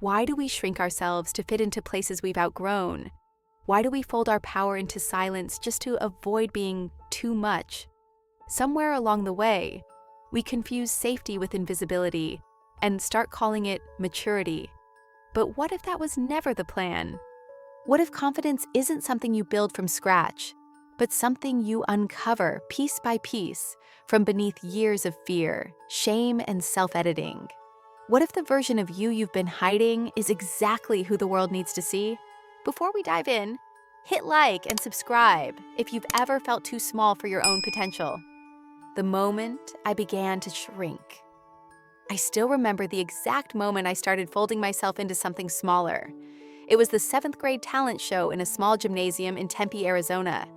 Why do we shrink ourselves to fit into places we've outgrown? Why do we fold our power into silence just to avoid being too much? Somewhere along the way, we confuse safety with invisibility and start calling it maturity. But what if that was never the plan? What if confidence isn't something you build from scratch, but something you uncover piece by piece from beneath years of fear, shame, and self-editing? What if the version of you you've been hiding is exactly who the world needs to see? Before we dive in, hit like and subscribe if you've ever felt too small for your own potential. The moment I began to shrink. I still remember the exact moment I started folding myself into something smaller. It was the 7th grade talent show in a small gymnasium in Tempe, Arizona.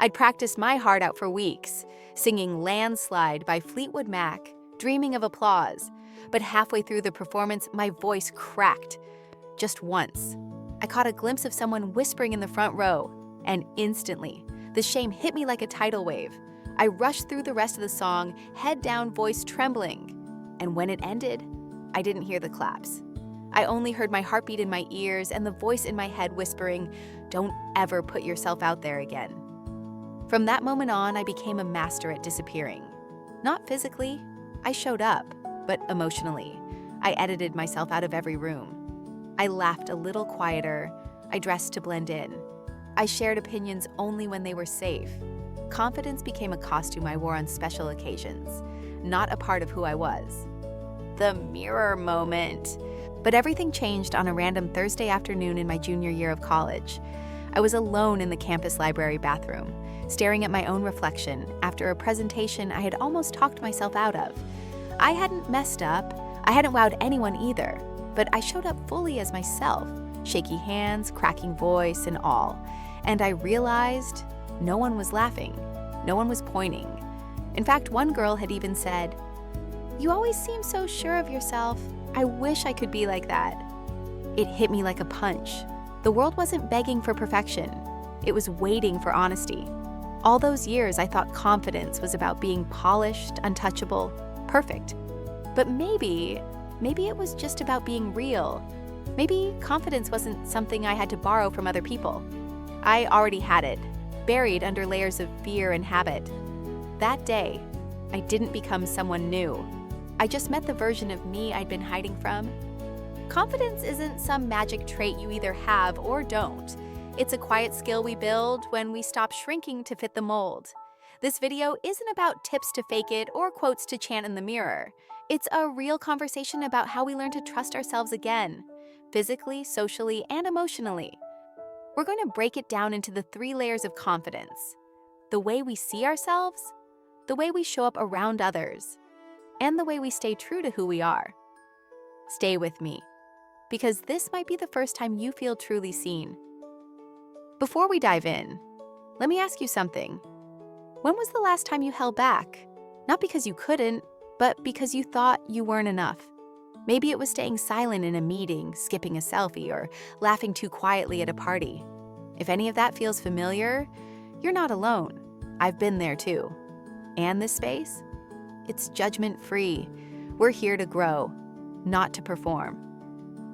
I'd practiced my heart out for weeks, singing Landslide by Fleetwood Mac, dreaming of applause. But halfway through the performance, my voice cracked. Just once. I caught a glimpse of someone whispering in the front row, and instantly, the shame hit me like a tidal wave. I rushed through the rest of the song, head down, voice trembling. And when it ended, I didn't hear the claps. I only heard my heartbeat in my ears and the voice in my head whispering, "Don't ever put yourself out there again." From that moment on, I became a master at disappearing. Not physically, I showed up, but emotionally. I edited myself out of every room. I laughed a little quieter. I dressed to blend in. I shared opinions only when they were safe. Confidence became a costume I wore on special occasions, not a part of who I was. The mirror moment. But everything changed on a random Thursday afternoon in my junior year of college. I was alone in the campus library bathroom, staring at my own reflection after a presentation I had almost talked myself out of. I hadn't messed up. I hadn't wowed anyone either, but I showed up fully as myself, shaky hands, cracking voice, and all. And I realized no one was laughing. No one was pointing. In fact, one girl had even said, "You always seem so sure of yourself. I wish I could be like that." It hit me like a punch. The world wasn't begging for perfection. It was waiting for honesty. All those years, I thought confidence was about being polished, untouchable, perfect. But maybe it was just about being real. Maybe confidence wasn't something I had to borrow from other people. I already had it, buried under layers of fear and habit. That day, I didn't become someone new. I just met the version of me I'd been hiding from. Confidence isn't some magic trait you either have or don't. It's a quiet skill we build when we stop shrinking to fit the mold. This video isn't about tips to fake it or quotes to chant in the mirror. It's a real conversation about how we learn to trust ourselves again, physically, socially, and emotionally. We're going to break it down into the 3 layers of confidence: the way we see ourselves, the way we show up around others, and the way we stay true to who we are. Stay with me, because this might be the first time you feel truly seen. Before we dive in, let me ask you something. When was the last time you held back? Not because you couldn't, but because you thought you weren't enough. Maybe it was staying silent in a meeting, skipping a selfie, or laughing too quietly at a party. If any of that feels familiar, you're not alone. I've been there too. And this space? It's judgment-free. We're here to grow, not to perform.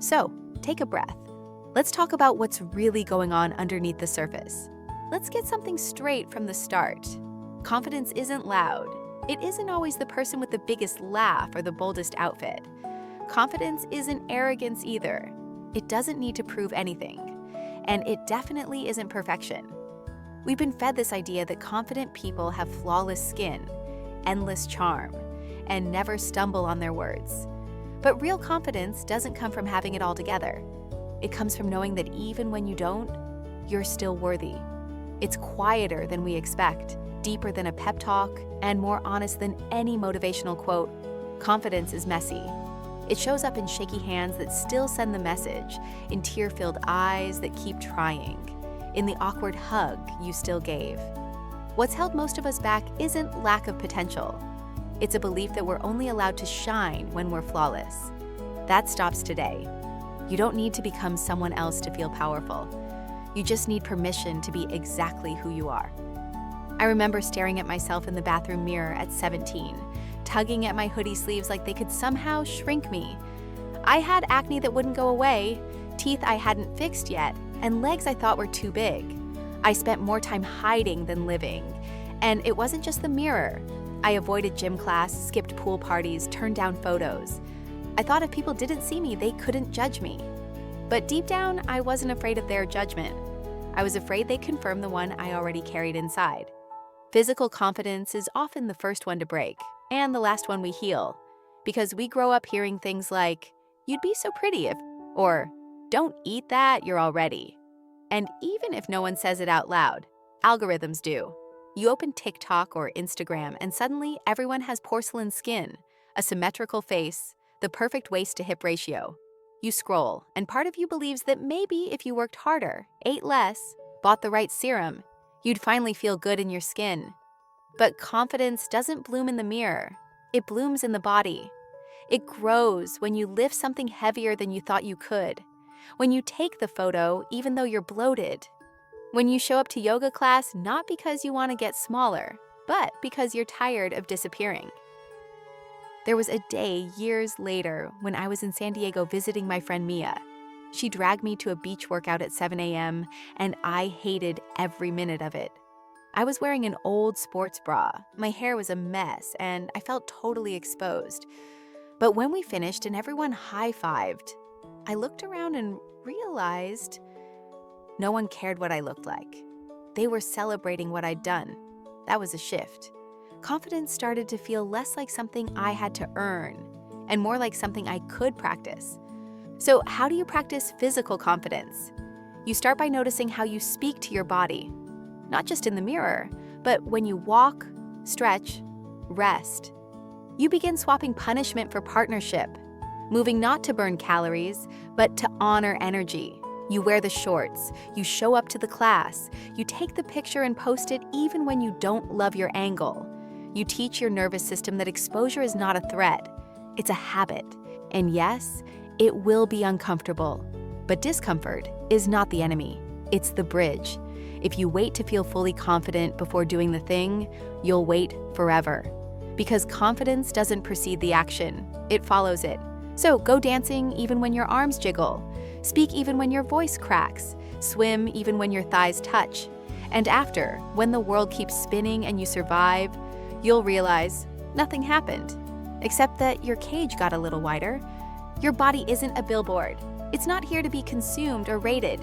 So, take a breath. Let's talk about what's really going on underneath the surface. Let's get something straight from the start. Confidence isn't loud. It isn't always the person with the biggest laugh or the boldest outfit. Confidence isn't arrogance either. It doesn't need to prove anything. And it definitely isn't perfection. We've been fed this idea that confident people have flawless skin, endless charm, and never stumble on their words. But real confidence doesn't come from having it all together. It comes from knowing that even when you don't, you're still worthy. It's quieter than we expect, deeper than a pep talk, and more honest than any motivational quote. Confidence is messy. It shows up in shaky hands that still send the message, in tear-filled eyes that keep trying, in the awkward hug you still gave. What's held most of us back isn't lack of potential. It's a belief that we're only allowed to shine when we're flawless. That stops today. You don't need to become someone else to feel powerful. You just need permission to be exactly who you are. I remember staring at myself in the bathroom mirror at 17, tugging at my hoodie sleeves like they could somehow shrink me. I had acne that wouldn't go away, teeth I hadn't fixed yet, and legs I thought were too big. I spent more time hiding than living. And it wasn't just the mirror. I avoided gym class, skipped pool parties, turned down photos. I thought if people didn't see me, they couldn't judge me. But deep down, I wasn't afraid of their judgment. I was afraid they'd confirm the one I already carried inside. Physical confidence is often the first one to break, and the last one we heal, because we grow up hearing things like, "You'd be so pretty if," or "Don't eat that, you're already." And even if no one says it out loud, algorithms do. You open TikTok or Instagram and suddenly everyone has porcelain skin, a symmetrical face, the perfect waist-to-hip ratio. You scroll, and part of you believes that maybe if you worked harder, ate less, bought the right serum, you'd finally feel good in your skin. But confidence doesn't bloom in the mirror. It blooms in the body. It grows when you lift something heavier than you thought you could. When you take the photo, even though you're bloated. When you show up to yoga class not because you want to get smaller, but because you're tired of disappearing. There was a day years later when I was in San Diego visiting my friend Mia. She dragged me to a beach workout at 7 a.m., and I hated every minute of it. I was wearing an old sports bra, my hair was a mess, and I felt totally exposed. But when we finished and everyone high-fived, I looked around and realized no one cared what I looked like. They were celebrating what I'd done. That was a shift. Confidence started to feel less like something I had to earn and more like something I could practice. So how do you practice physical confidence? You start by noticing how you speak to your body, not just in the mirror, but when you walk, stretch, rest. You begin swapping punishment for partnership, moving not to burn calories, but to honor energy. You wear the shorts, you show up to the class, you take the picture and post it even when you don't love your angle. You teach your nervous system that exposure is not a threat, it's a habit. And yes, it will be uncomfortable, but discomfort is not the enemy, it's the bridge. If you wait to feel fully confident before doing the thing, you'll wait forever. Because confidence doesn't precede the action, it follows it. So go dancing even when your arms jiggle. Speak even when your voice cracks. Swim even when your thighs touch. And after, when the world keeps spinning and you survive, you'll realize nothing happened, except that your cage got a little wider. Your body isn't a billboard. It's not here to be consumed or rated.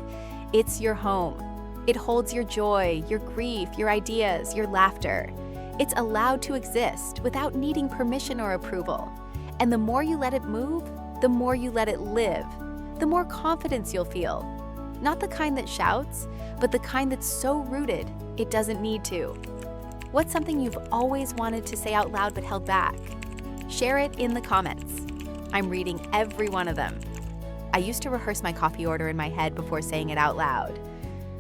It's your home. It holds your joy, your grief, your ideas, your laughter. It's allowed to exist without needing permission or approval. And the more you let it move, the more you let it live, the more confidence you'll feel. Not the kind that shouts, but the kind that's so rooted, it doesn't need to. What's something you've always wanted to say out loud but held back? Share it in the comments. I'm reading every one of them. I used to rehearse my coffee order in my head before saying it out loud.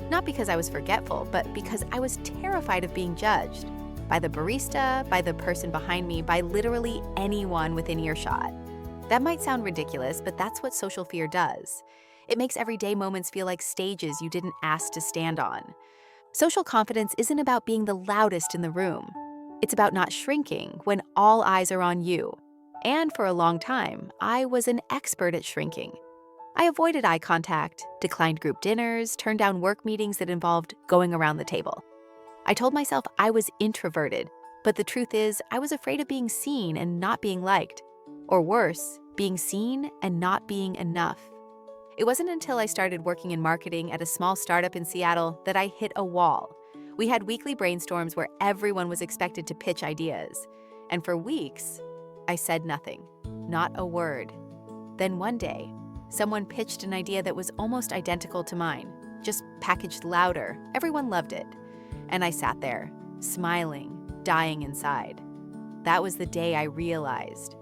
Not because I was forgetful, but because I was terrified of being judged. By the barista, by the person behind me, by literally anyone within earshot. That might sound ridiculous, but that's what social fear does. It makes everyday moments feel like stages you didn't ask to stand on. Social confidence isn't about being the loudest in the room. It's about not shrinking when all eyes are on you. And for a long time, I was an expert at shrinking. I avoided eye contact, declined group dinners, turned down work meetings that involved going around the table. I told myself I was introverted, but the truth is I was afraid of being seen and not being liked. Or worse, being seen and not being enough. It wasn't until I started working in marketing at a small startup in Seattle that I hit a wall. We had weekly brainstorms where everyone was expected to pitch ideas. And for weeks, I said nothing, not a word. Then one day, someone pitched an idea that was almost identical to mine, just packaged louder. Everyone loved it. And I sat there, smiling, dying inside. That was the day I realized.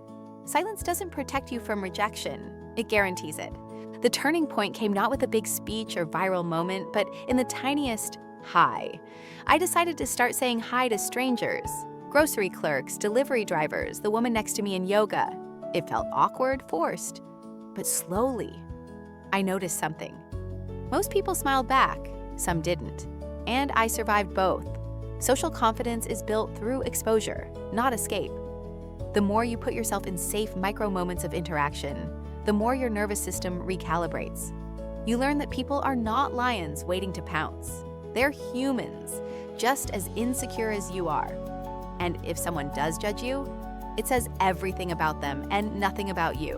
Silence doesn't protect you from rejection, it guarantees it. The turning point came not with a big speech or viral moment, but in the tiniest hi. I decided to start saying hi to strangers, grocery clerks, delivery drivers, the woman next to me in yoga. It felt awkward, forced, but slowly, I noticed something. Most people smiled back, some didn't. And I survived both. Social confidence is built through exposure, not escape. The more you put yourself in safe micro moments of interaction, the more your nervous system recalibrates. You learn that people are not lions waiting to pounce. They're humans, just as insecure as you are. And if someone does judge you, it says everything about them and nothing about you.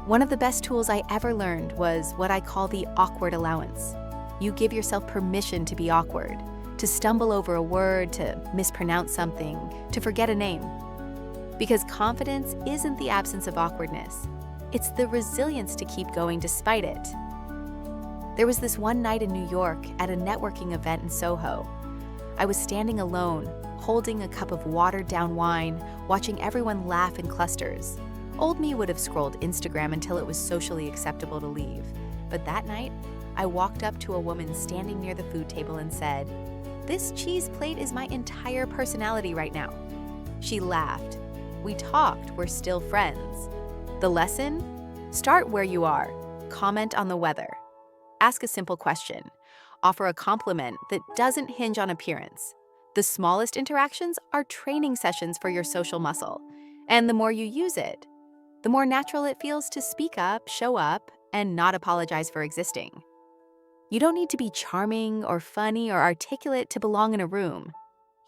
One of the best tools I ever learned was what I call the awkward allowance. You give yourself permission to be awkward, to stumble over a word, to mispronounce something, to forget a name. Because confidence isn't the absence of awkwardness. It's the resilience to keep going despite it. There was this one night in New York at a networking event in Soho. I was standing alone, holding a cup of watered-down wine, watching everyone laugh in clusters. Old me would have scrolled Instagram until it was socially acceptable to leave. But that night, I walked up to a woman standing near the food table and said, "This cheese plate is my entire personality right now." She laughed. We talked, we're still friends. The lesson? Start where you are. Comment on the weather. Ask a simple question. Offer a compliment that doesn't hinge on appearance. The smallest interactions are training sessions for your social muscle. And the more you use it, the more natural it feels to speak up, show up, and not apologize for existing. You don't need to be charming or funny or articulate to belong in a room.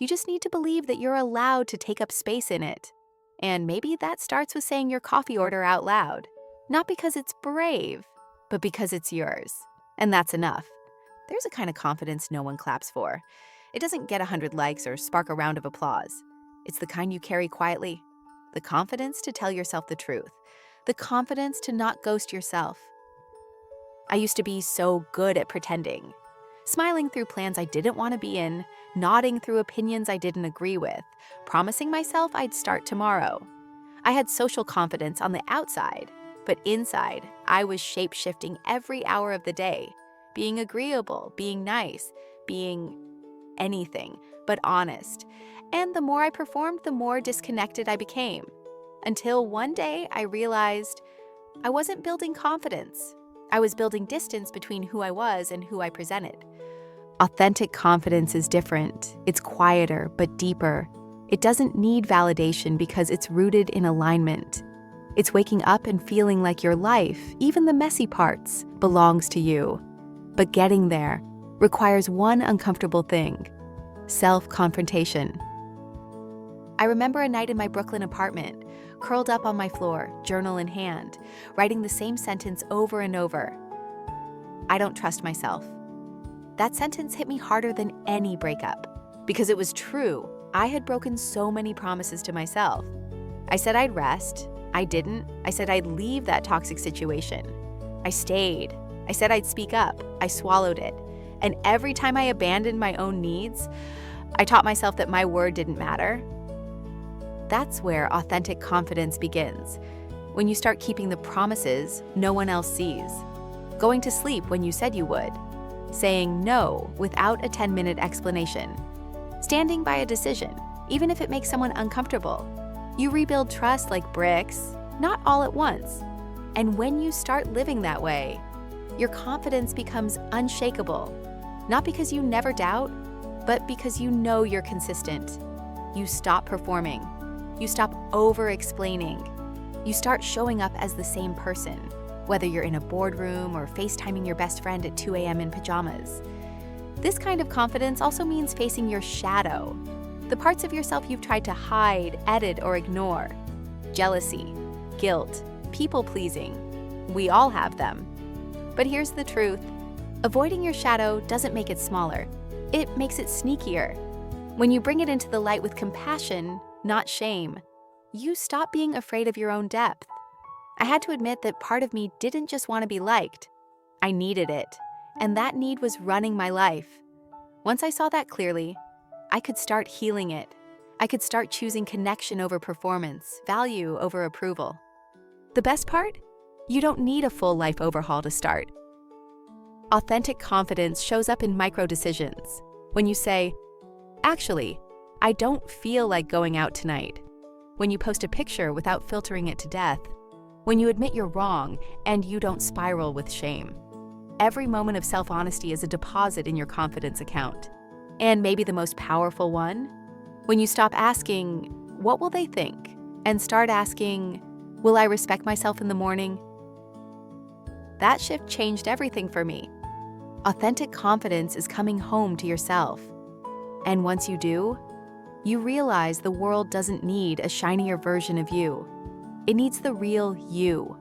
You just need to believe that you're allowed to take up space in it. And maybe that starts with saying your coffee order out loud. Not because it's brave, but because it's yours. And that's enough. There's a kind of confidence no one claps for. It doesn't get 100 likes or spark a round of applause. It's the kind you carry quietly. The confidence to tell yourself the truth. The confidence to not ghost yourself. I used to be so good at pretending. Smiling through plans I didn't want to be in, nodding through opinions I didn't agree with, promising myself I'd start tomorrow. I had social confidence on the outside, but inside, I was shape-shifting every hour of the day, being agreeable, being nice, being anything but honest. And the more I performed, the more disconnected I became. Until one day I realized I wasn't building confidence. I was building distance between who I was and who I presented. Authentic confidence is different. It's quieter, but deeper. It doesn't need validation because it's rooted in alignment. It's waking up and feeling like your life, even the messy parts, belongs to you. But getting there requires one uncomfortable thing: self-confrontation. I remember a night in my Brooklyn apartment, curled up on my floor, journal in hand, writing the same sentence over and over. I don't trust myself. That sentence hit me harder than any breakup, because it was true. I had broken so many promises to myself. I said I'd rest. I didn't. I said I'd leave that toxic situation. I stayed. I said I'd speak up. I swallowed it. And every time I abandoned my own needs, I taught myself that my word didn't matter. That's where authentic confidence begins. When you start keeping the promises no one else sees. Going to sleep when you said you would. Saying no without a 10-minute explanation. Standing by a decision, even if it makes someone uncomfortable. You rebuild trust like bricks, not all at once. And when you start living that way, your confidence becomes unshakable. Not because you never doubt, but because you know you're consistent. You stop performing. You stop over-explaining. You start showing up as the same person, whether you're in a boardroom or FaceTiming your best friend at 2 a.m. in pajamas. This kind of confidence also means facing your shadow, the parts of yourself you've tried to hide, edit, or ignore. Jealousy, guilt, people-pleasing. We all have them. But here's the truth. Avoiding your shadow doesn't make it smaller. It makes it sneakier. When you bring it into the light with compassion, not shame, you stop being afraid of your own depth. I had to admit that part of me didn't just want to be liked. I needed it, and that need was running my life. Once I saw that clearly, I could start healing it. I could start choosing connection over performance, value over approval. The best part? You don't need a full life overhaul to start. Authentic confidence shows up in micro decisions. When you say, "Actually, I don't feel like going out tonight." When you post a picture without filtering it to death. When you admit you're wrong and you don't spiral with shame. Every moment of self-honesty is a deposit in your confidence account. And maybe the most powerful one? When you stop asking, "What will they think?" and start asking, "Will I respect myself in the morning?" That shift changed everything for me. Authentic confidence is coming home to yourself. And once you do, you realize the world doesn't need a shinier version of you. It needs the real you,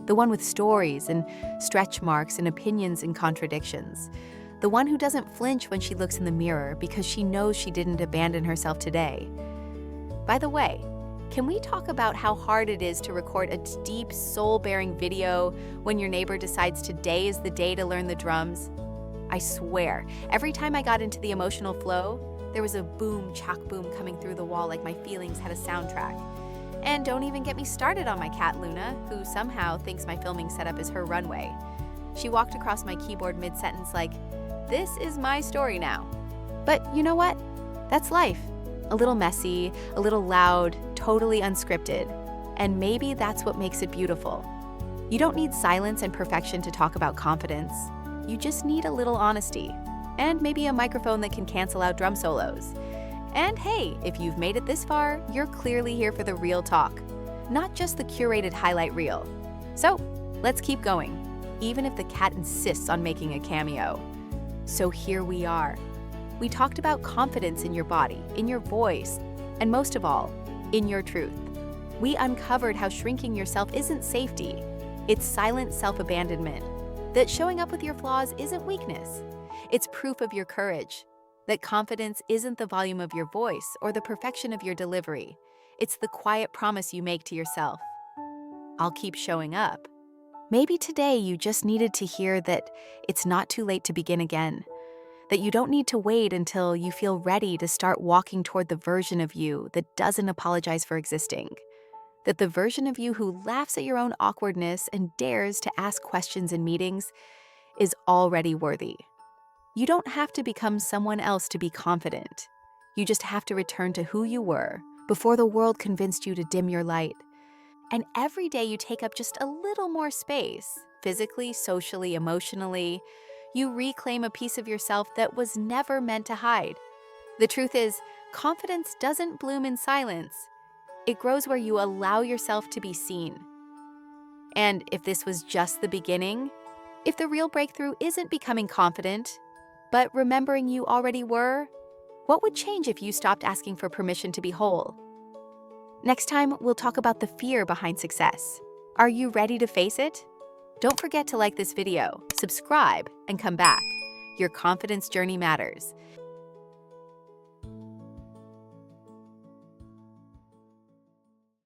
the one with stories and stretch marks and opinions and contradictions, the one who doesn't flinch when she looks in the mirror because she knows she didn't abandon herself today. By the way, can we talk about how hard it is to record a deep, soul-bearing video when your neighbor decides today is the day to learn the drums? I swear, every time I got into the emotional flow, there was a boom, chak boom coming through the wall like my feelings had a soundtrack. And don't even get me started on my cat Luna, who somehow thinks my filming setup is her runway. She walked across my keyboard mid-sentence like, "This is my story now." But you know what? That's life. A little messy, a little loud, totally unscripted. And maybe that's what makes it beautiful. You don't need silence and perfection to talk about confidence. You just need a little honesty. And maybe a microphone that can cancel out drum solos. And hey, if you've made it this far, you're clearly here for the real talk, not just the curated highlight reel. So, let's keep going, even if the cat insists on making a cameo. So here we are. We talked about confidence in your body, in your voice, and most of all, in your truth. We uncovered how shrinking yourself isn't safety, it's silent self-abandonment. That showing up with your flaws isn't weakness. It's proof of your courage. That confidence isn't the volume of your voice or the perfection of your delivery. It's the quiet promise you make to yourself. I'll keep showing up. Maybe today you just needed to hear that it's not too late to begin again. That you don't need to wait until you feel ready to start walking toward the version of you that doesn't apologize for existing. That the version of you who laughs at your own awkwardness and dares to ask questions in meetings is already worthy. You don't have to become someone else to be confident. You just have to return to who you were before the world convinced you to dim your light. And every day you take up just a little more space, physically, socially, emotionally, you reclaim a piece of yourself that was never meant to hide. The truth is, confidence doesn't bloom in silence. It grows where you allow yourself to be seen. And if this was just the beginning, if the real breakthrough isn't becoming confident, but remembering you already were, what would change if you stopped asking for permission to be whole? Next time, we'll talk about the fear behind success. Are you ready to face it? Don't forget to like this video, subscribe, and come back. Your confidence journey matters.